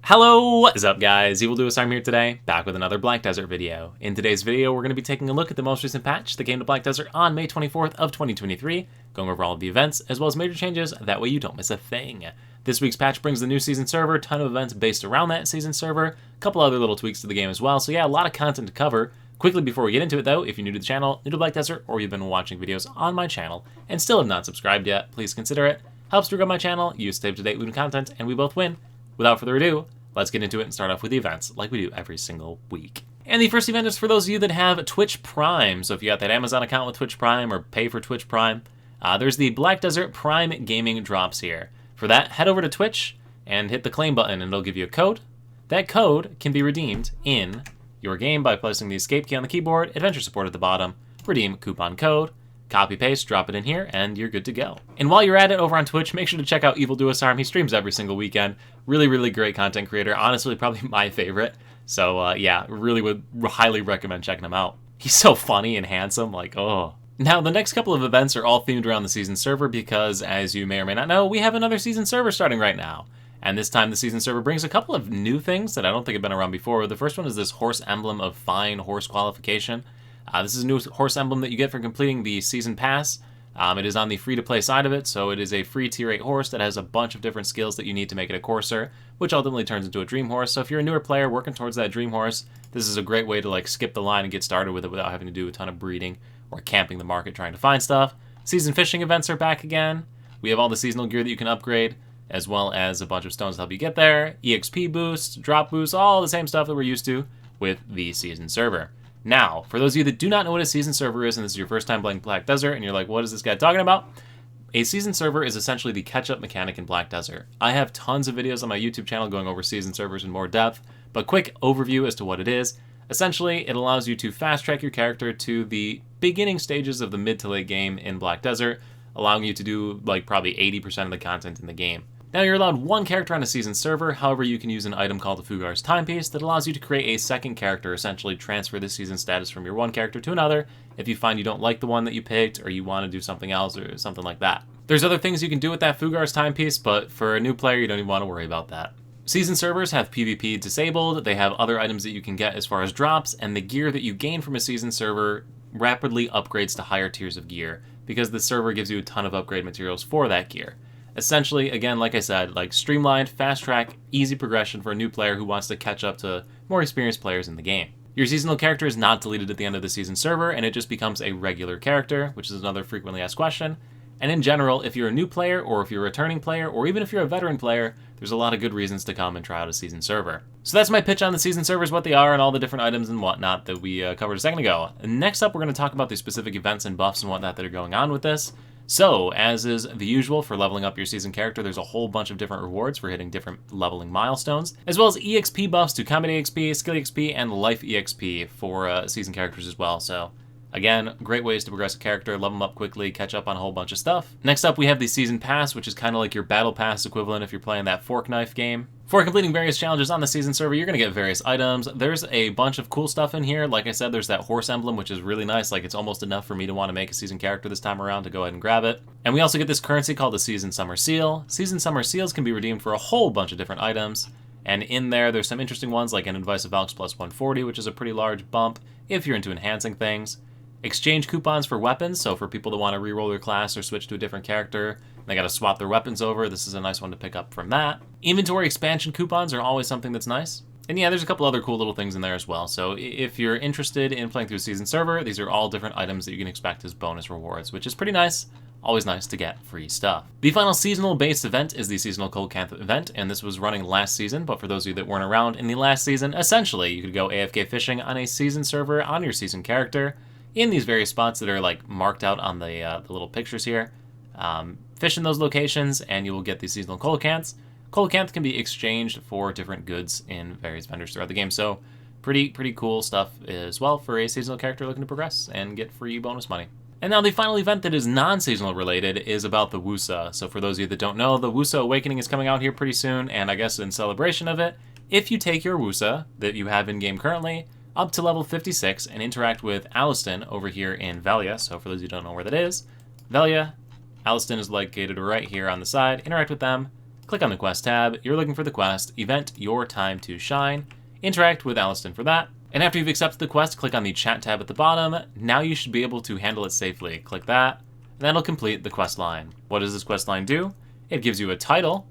Hello, what is up guys? EvilDuoSarm here today, back with another Black Desert video. In today's video, we're going to be taking a look at the most recent patch that came to Black Desert on May 24th of 2023, going over all of the events, as well as major changes, that way you don't miss a thing. This week's patch brings the new season server, ton of events based around that season server, a couple other little tweaks to the game as well, so yeah, a lot of content to cover. Quickly before we get into it though, if you're new to the channel, new to Black Desert, or you've been watching videos on my channel and still have not subscribed yet, please consider it. Helps to grow my channel, you stay up to date with new content, and we both win. Without further ado, let's get into it and start off with the events like we do every single week. And the first event is for those of you that have Twitch Prime. So if you got that Amazon account with Twitch Prime or pay for Twitch Prime, there's the Black Desert Prime Gaming drops here. For that, head over to Twitch and hit the claim button and it'll give you a code. That code can be redeemed in your game by pressing the escape key on the keyboard, adventure support at the bottom, redeem coupon code, copy paste, drop it in here, and you're good to go. And while you're at it over on Twitch, make sure to check out EvilDuoSarm. He streams every single weekend. Really great content creator. Honestly, probably my favorite. So yeah, really would highly recommend checking him out. He's so funny and handsome, like, oh. Now, the next couple of events are all themed around the season server because, as you may or may not know, we have another season server starting right now. And this time the season server brings a couple of new things that I don't think have been around before. The first one is this horse emblem of fine horse qualification. This is a new horse emblem that you get for completing the season pass. It is on the free-to-play side of it, so it is a free tier 8 horse that has a bunch of different skills that you need to make it a courser, which ultimately turns into a dream horse. So if you're a newer player working towards that dream horse, this is a great way to like skip the line and get started with it without having to do a ton of breeding or camping the market trying to find stuff. Season fishing events are back again. We have all the seasonal gear that you can upgrade, as well as a bunch of stones to help you get there, EXP boosts, drop boosts, all the same stuff that we're used to with the season server. Now, for those of you that do not know what a season server is, and this is your first time playing Black Desert, and you're like, what is this guy talking about? A season server is essentially the catch-up mechanic in Black Desert. I have tons of videos on my YouTube channel going over season servers in more depth, but quick overview as to what it is. Essentially, it allows you to fast-track your character to the beginning stages of the mid to late game in Black Desert, allowing you to do like probably 80% of the content in the game. Now, you're allowed one character on a season server, however you can use an item called the Fugar's Timepiece that allows you to create a second character, essentially transfer the season status from your one character to another if you find you don't like the one that you picked or you want to do something else or something like that. There's other things you can do with that Fugar's Timepiece, but for a new player you don't even want to worry about that. Season servers have PvP disabled, they have other items that you can get as far as drops, and the gear that you gain from a season server rapidly upgrades to higher tiers of gear because the server gives you a ton of upgrade materials for that gear. Essentially, again, like I said, like streamlined, fast track, easy progression for a new player who wants to catch up to more experienced players in the game. Your seasonal character is not deleted at the end of the season server, and it just becomes a regular character, which is another frequently asked question. And in general, if you're a new player, or if you're a returning player, or even if you're a veteran player, there's a lot of good reasons to come and try out a season server. So that's my pitch on the season servers, what they are, and all the different items and whatnot that we covered a second ago. Next up, we're going to talk about the specific events and buffs and whatnot that are going on with this. So, as is the usual for leveling up your season character, there's a whole bunch of different rewards for hitting different leveling milestones, as well as EXP buffs to Combat EXP, Skill EXP, and Life EXP for season characters as well. So, again, great ways to progress a character, level them up quickly, catch up on a whole bunch of stuff. Next up, we have the Season Pass, which is kind of like your Battle Pass equivalent if you're playing that Fork Knife game. For completing various challenges on the season server, you're going to get various items. There's a bunch of cool stuff in here. Like I said, there's that horse emblem, which is really nice. Like, it's almost enough for me to want to make a season character this time around to go ahead and grab it. And we also get this currency called the Season Summer Seal. Season Summer Seals can be redeemed for a whole bunch of different items. And in there's some interesting ones, like an Advice of Valks plus 140, which is a pretty large bump if you're into enhancing things. Exchange coupons for weapons, so for people that want to reroll their class or switch to a different character, they got to swap their weapons over. This is a nice one to pick up from that. Inventory expansion coupons are always something that's nice. And yeah, there's a couple other cool little things in there as well. So if you're interested in playing through season server, these are all different items that you can expect as bonus rewards, which is pretty nice. Always nice to get free stuff. The final seasonal based event is the Seasonal Coelacanth event, and this was running last season, but for those of you that weren't around in the last season, essentially you could go AFK fishing on a season server on your season character in these various spots that are like marked out on the little pictures here. Fish in those locations and you will get these seasonal coelacanths. Coelacanth can be exchanged for different goods in various vendors throughout the game, so pretty cool stuff as well for a seasonal character looking to progress and get free bonus money. And now the final event that is non-seasonal related is about the Wusa. So for those of you that don't know, the Wusa Awakening is coming out here pretty soon, and I guess in celebration of it, if you take your Wusa that you have in-game currently up to level 56 and interact with Alistan over here in Velia. So for those who don't know where that is, Velia, Alistan is located right here on the side. Interact with them, click on the quest tab. You're looking for the quest, Event Your Time to Shine. Interact with Aliston for that. And after you've accepted the quest, click on the chat tab at the bottom. Now you should be able to handle it safely. Click that, and that'll complete the quest line. What does this quest line do? It gives you a title,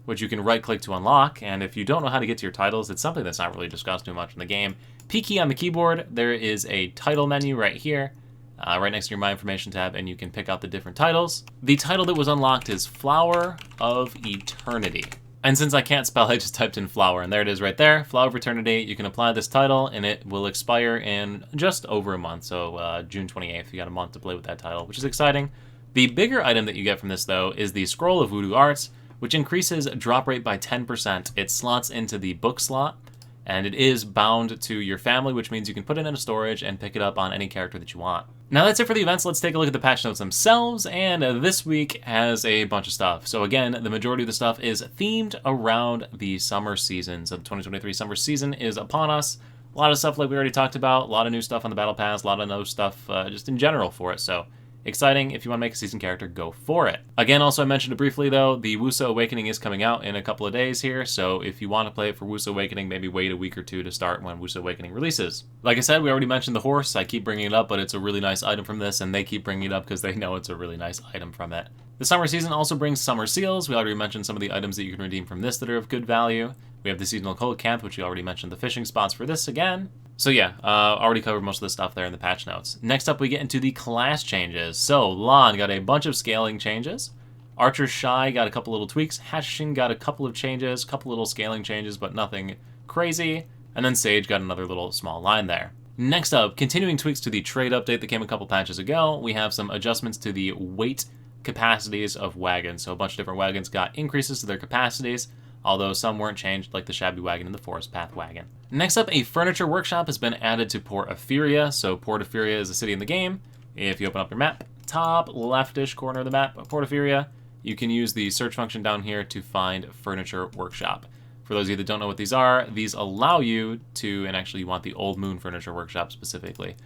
which you can right-click to unlock, and if you don't know how to get to your titles, it's something that's not really discussed too much in the game. P key on the keyboard, there is a title menu right here, right next to your My Information tab, and you can pick out the different titles. The title that was unlocked is Flower of Eternity. And since I can't spell, I just typed in flower, and there it is right there, Flower of Eternity. You can apply this title, and it will expire in just over a month, so June 28th. You got a month to play with that title, which is exciting. The bigger item that you get from this, though, is the Scroll of Voodoo Arts, which increases drop rate by 10%. It slots into the book slot, and it is bound to your family, which means you can put it in a storage and pick it up on any character that you want. Now that's it for the events. Let's take a look at the patch notes themselves, and this week has a bunch of stuff. So again, the majority of the stuff is themed around the summer season. So the 2023 summer season is upon us. A lot of stuff like we already talked about, a lot of new stuff on the Battle Pass, a lot of new stuff just in general for it. So exciting. If you want to make a season character, go for it. Again, also I mentioned it briefly though, the Wusa Awakening is coming out in a couple of days here, so if you want to play it for Wusa Awakening, maybe wait a week or two to start when Wusa Awakening releases. Like I said, we already mentioned the horse. I keep bringing it up, but it's a really nice item from this, and they keep bringing it up because they know it's a really nice item from it. The summer season also brings summer seals. We already mentioned some of the items that you can redeem from this that are of good value. We have the seasonal cold camp, which we already mentioned the fishing spots for this again. So yeah, already covered most of the stuff there in the patch notes. Next up, we get into the class changes. So Lann got a bunch of scaling changes. Archer Shy got a couple little tweaks. Hatchin got a couple of changes, couple little scaling changes, but nothing crazy. And then Sage got another little small line there. Next up, continuing tweaks to the trade update that came a couple patches ago. We have some adjustments to the weight capacities of wagons. So a bunch of different wagons got increases to their capacities, although some weren't changed, like the Shabby Wagon and the Forest Path Wagon. Next up, a furniture workshop has been added to Port Ephyria. So Port Ephyria is a city in the game. If you open up your map, top leftish corner of the map, Port Ephyria, you can use the search function down here to find furniture workshop. For those of you that don't know what these are, these allow you to, and actually you want the Old Moon Furniture Workshop specifically.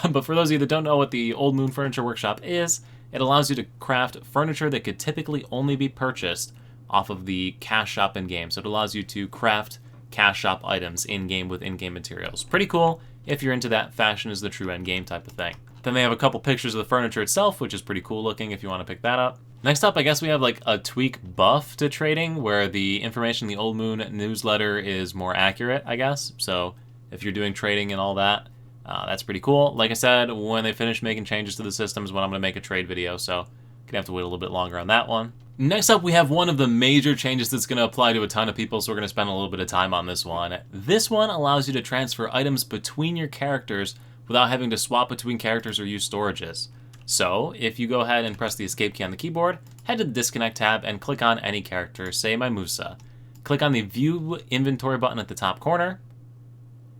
But for those of you that don't know what the Old Moon Furniture Workshop is, it allows you to craft furniture that could typically only be purchased off of the cash shop in-game. So it allows you to craft cash shop items in-game with in-game materials. Pretty cool if you're into that fashion is the true end-game type of thing. Then they have a couple pictures of the furniture itself, which is pretty cool looking if you want to pick that up. Next up, I guess we have like a tweak buff to trading where the information in the Old Moon newsletter is more accurate, I guess. So if you're doing trading and all that, that's pretty cool. Like I said, when they finish making changes to the system is when I'm going to make a trade video, so gonna have to wait a little bit longer on that one. Next up, we have one of the major changes that's going to apply to a ton of people, so we're going to spend a little bit of time on this one. This one allows you to transfer items between your characters without having to swap between characters or use storages. So, if you go ahead and press the escape key on the keyboard, head to the disconnect tab and click on any character, say my Musa. Click on the view inventory button at the top corner,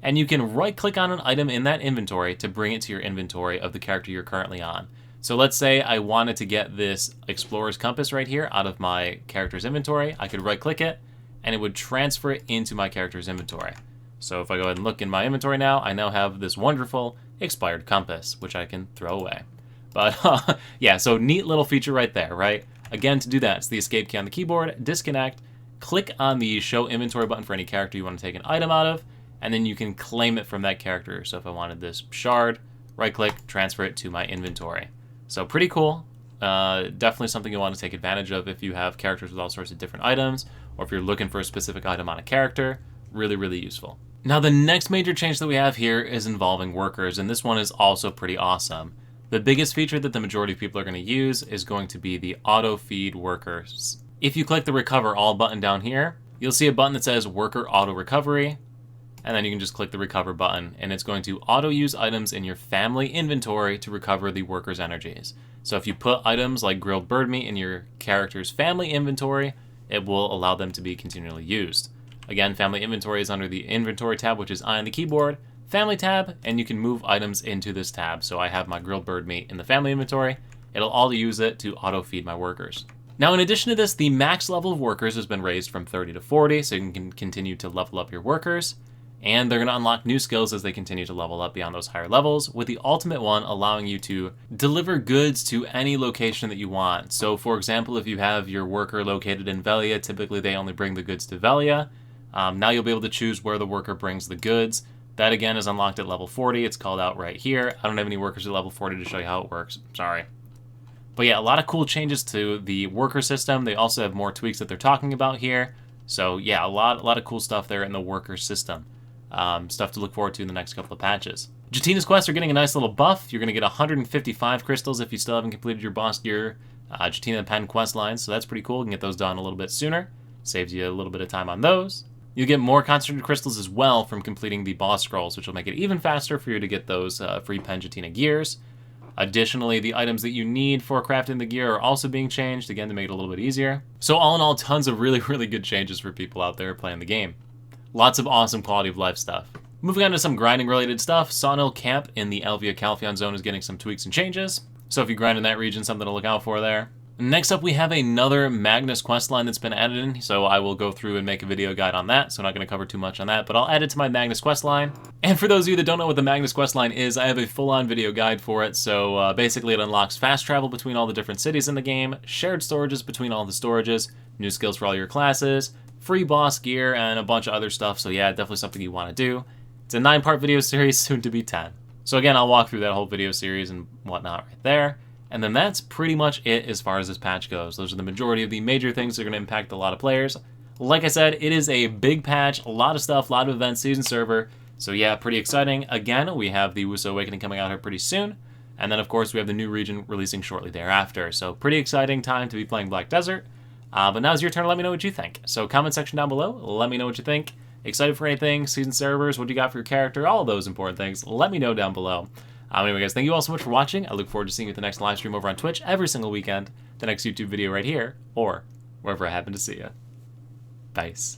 and you can right click on an item in that inventory to bring it to your inventory of the character you're currently on. So let's say I wanted to get this Explorer's Compass right here out of my character's inventory. I could right click it and it would transfer it into my character's inventory. So if I go ahead and look in my inventory now, I now have this wonderful expired compass, which I can throw away. But yeah, so neat little feature right there, right? Again, to do that, it's the escape key on the keyboard, disconnect, click on the show inventory button for any character you want to take an item out of, and then you can claim it from that character. So if I wanted this shard, right click, transfer it to my inventory. So pretty cool. Definitely something you want to take advantage of if you have characters with all sorts of different items, or if you're looking for a specific item on a character. Really, really useful. Now the next major change that we have here is involving workers, and this one is also pretty awesome. The biggest feature that the majority of people are going to use is going to be the auto feed workers. If you click the recover all button down here, you'll see a button that says worker auto recovery, and then you can just click the recover button, and it's going to auto use items in your family inventory to recover the worker's energies. So if you put items like grilled bird meat in your character's family inventory, it will allow them to be continually used. Again, family inventory is under the inventory tab, which is on the keyboard, family tab, and you can move items into this tab. So I have my grilled bird meat in the family inventory. It'll auto use it to auto feed my workers. Now, in addition to this, the max level of workers has been raised from 30 to 40, so you can continue to level up your workers. And they're going to unlock new skills as they continue to level up beyond those higher levels, with the ultimate one allowing you to deliver goods to any location that you want. So for example, if you have your worker located in Velia, typically they only bring the goods to Velia. Now you'll be able to choose where the worker brings the goods. That again is unlocked at level 40. It's called out right here. I don't have any workers at level 40 to show you how it works. Sorry. But yeah, a lot of cool changes to the worker system. They also have more tweaks that they're talking about here. So yeah, a lot of cool stuff there in the worker system. Stuff to look forward to in the next couple of patches. Jatina's quests are getting a nice little buff. You're going to get 155 crystals if you still haven't completed your Boss Gear Jatina and Pen quest lines, so that's pretty cool. You can get those done a little bit sooner. Saves you a little bit of time on those. You'll get more concentrated crystals as well from completing the boss scrolls, which will make it even faster for you to get those free Pen Jatina gears. Additionally, the items that you need for crafting the gear are also being changed, again, to make it a little bit easier. So all in all, tons of really good changes for people out there playing the game. Lots of awesome quality of life stuff. Moving on to some grinding related stuff, Sawmill Camp in the Elvia Calpheon zone is getting some tweaks and changes. So if you grind in that region, something to look out for there. Next up, we have another Magnus questline that's been added in, so I will go through and make a video guide on that, so I'm not going to cover too much on that, but I'll add it to my Magnus questline. And for those of you that don't know what the Magnus questline is, I have a full-on video guide for it, so basically it unlocks fast travel between all the different cities in the game, shared storages between all the storages, new skills for all your classes, free boss gear, and a bunch of other stuff, so yeah, definitely something you want to do. It's a 9-part video series, soon to be 10. So again, I'll walk through that whole video series and whatnot right there. And then that's pretty much it as far as this patch goes. Those are the majority of the major things that are going to impact a lot of players. Like I said, it is a big patch, a lot of stuff, a lot of events, season server. So yeah, pretty exciting. Again, we have the Wuso Awakening coming out here pretty soon. And then, of course, we have the new region releasing shortly thereafter. So pretty exciting time to be playing Black Desert. But now's your turn to let me know what you think. So comment section down below, let me know what you think. Excited for anything, season servers, what you got for your character, all of those important things, let me know down below. Anyway, guys, thank you all so much for watching. I look forward to seeing you at the next live stream over on Twitch every single weekend, the next YouTube video right here, or wherever I happen to see you. Peace.